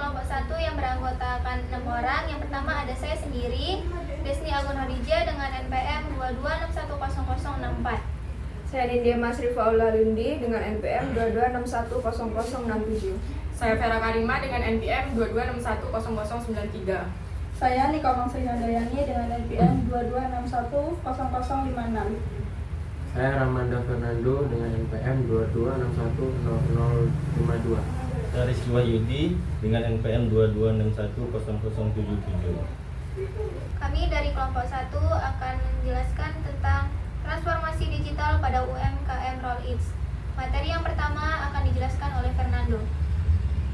kelompok 1 yang beranggotakan 6 orang. Yang pertama ada saya sendiri, Desni Agun Hadijah dengan NPM 22610064. Saya Nindya Masrifa Aulalindi dengan NPM 22610067. Saya Vera Karima dengan NPM 22610093. Saya Nika Mangsri Handayani dengan NPM 22610056. Saya Ramanda Fernando dengan NPM 22610052. Saya Rizky Wahyudi dengan NPM 22610077. Kami dari kelompok 1 akan menjelaskan tentang transformasi digital pada UMKM Roll Eats. Materi yang pertama akan dijelaskan oleh Fernando.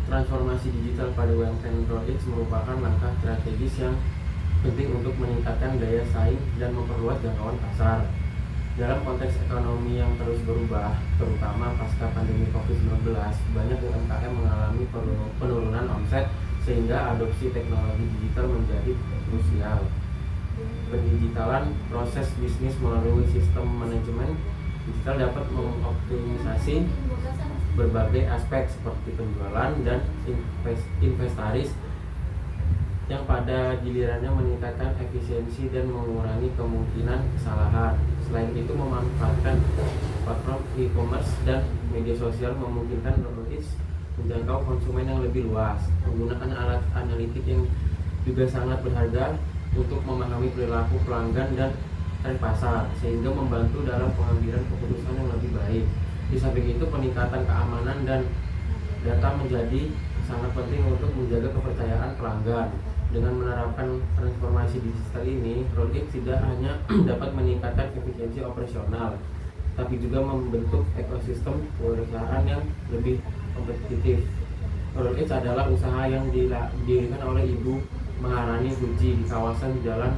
Transformasi digital pada UMKM Roll Eats merupakan langkah strategis yang penting untuk meningkatkan daya saing dan memperluas jangkauan pasar. Dalam konteks ekonomi yang terus berubah, terutama pasca pandemi COVID-19, banyak UMKM mengalami penurunan omset sehingga adopsi teknologi digital menjadi krusial. Pendigitalan proses bisnis melalui sistem manajemen digital dapat mengoptimisasi berbagai aspek seperti penjualan dan inventaris yang pada gilirannya meningkatkan efisiensi dan mengurangi kemungkinan kesalahan. Selain itu, memanfaatkan platform e-commerce dan media sosial memungkinkan Roll Eats menjangkau konsumen yang lebih luas. Menggunakan alat analitik yang juga sangat berharga untuk memahami perilaku pelanggan dan tren pasar, sehingga membantu dalam pengambilan keputusan yang lebih baik. Di samping itu, peningkatan keamanan dan data menjadi sangat penting untuk menjaga kepercayaan pelanggan. Dengan menerapkan transformasi digital ini, Roll Eats tidak hanya dapat meningkatkan efisiensi operasional, tapi juga membentuk ekosistem perusahaan yang lebih kompetitif. Roll Eats adalah usaha yang didirikan oleh Ibu Maharani Puji di kawasan Jalan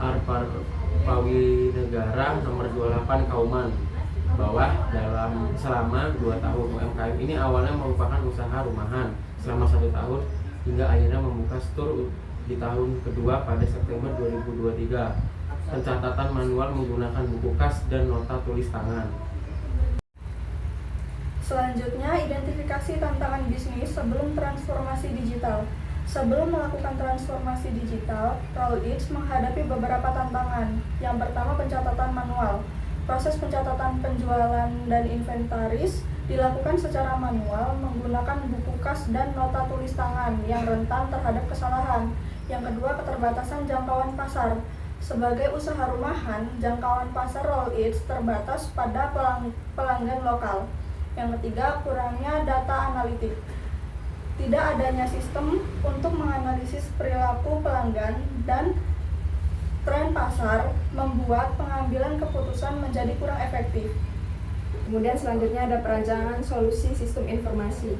Arpawi Negara nomor 28 Kauman Bawah. Selama 2 tahun, UMKM ini awalnya merupakan usaha rumahan selama 1 tahun hingga akhirnya membuka store di tahun kedua pada September 2023. Pencatatan manual menggunakan buku kas dan nota tulis tangan. Selanjutnya, identifikasi tantangan bisnis sebelum transformasi digital. Sebelum melakukan transformasi digital, Roll Eats menghadapi beberapa tantangan. Yang pertama, pencatatan manual. Proses pencatatan penjualan dan inventaris dilakukan secara manual menggunakan buku kas dan nota tulis tangan yang rentan terhadap kesalahan. Yang kedua, keterbatasan jangkauan pasar. Sebagai usaha rumahan, jangkauan pasar Roll Eats terbatas pada pelanggan lokal. Yang ketiga, kurangnya data analitik. Tidak adanya sistem untuk menganalisis perilaku pelanggan dan tren pasar membuat pengambilan keputusan menjadi kurang efektif. Kemudian selanjutnya ada perancangan solusi sistem informasi.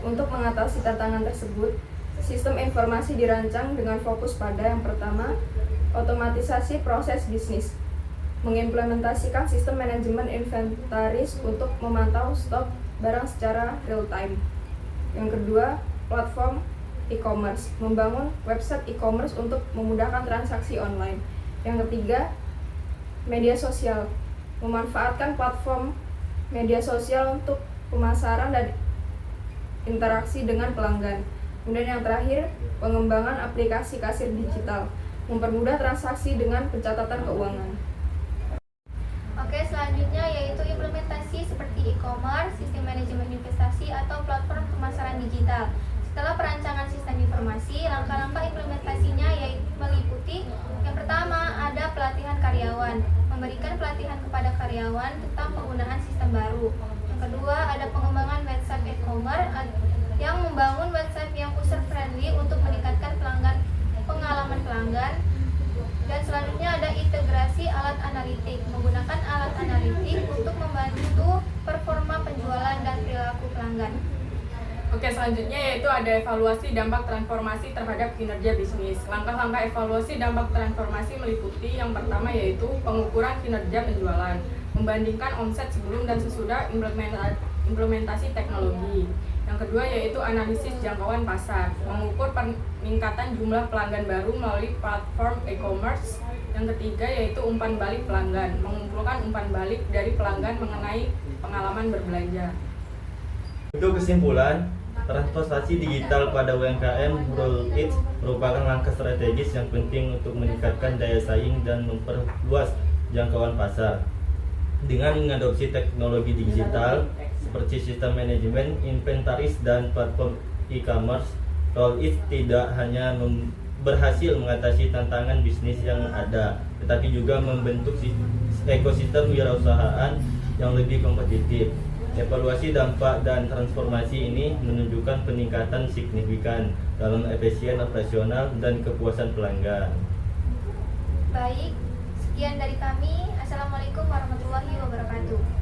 Untuk mengatasi tantangan tersebut, sistem informasi dirancang dengan fokus pada yang pertama, otomatisasi proses bisnis. Mengimplementasikan sistem manajemen inventaris untuk memantau stok barang secara real time. Yang kedua, platform e-commerce. Membangun website e-commerce untuk memudahkan transaksi online. Yang ketiga, media sosial. Memanfaatkan platform media sosial untuk pemasaran dan interaksi dengan pelanggan. Kemudian yang terakhir, pengembangan aplikasi kasir digital, mempermudah transaksi dengan pencatatan keuangan. Oke, selanjutnya yaitu implementasi seperti e-commerce, sistem manajemen investasi atau platform pemasaran digital. Setelah perancangan sistem informasi, langkah-langkah implementasinya yaitu meliputi yang pertama ada pelatihan karyawan, memberikan pelatihan kepada karyawan tentang penggunaan sistem baru. Yang kedua ada pengembangan website e-commerce yang membangun website yang user friendly untuk meningkatkan pengalaman pelanggan. Dan selanjutnya ada integrasi alat analitik, menggunakan alat analitik untuk membantu performa penjualan dan perilaku pelanggan. Oke, selanjutnya yaitu ada evaluasi dampak transformasi terhadap kinerja bisnis. Langkah-langkah evaluasi dampak transformasi meliputi yang pertama yaitu pengukuran kinerja penjualan, membandingkan omset sebelum dan sesudah implementasi teknologi. Yang kedua yaitu analisis jangkauan pasar, mengukur peningkatan jumlah pelanggan baru melalui platform e-commerce. Yang ketiga yaitu umpan balik pelanggan, mengumpulkan umpan balik dari pelanggan mengenai pengalaman berbelanja. Untuk kesimpulan, Transformasi digital pada UMKM Roll It merupakan langkah strategis yang penting untuk meningkatkan daya saing dan memperluas jangkauan pasar. Dengan mengadopsi teknologi digital seperti sistem manajemen, inventaris, dan platform e-commerce, Roll It tidak hanya berhasil mengatasi tantangan bisnis yang ada, tetapi juga membentuk ekosistem wirausahaan yang lebih kompetitif. Evaluasi dampak dan transformasi ini menunjukkan peningkatan signifikan dalam efisien operasional dan kepuasan pelanggan. Baik, sekian dari kami. Assalamualaikum warahmatullahi wabarakatuh.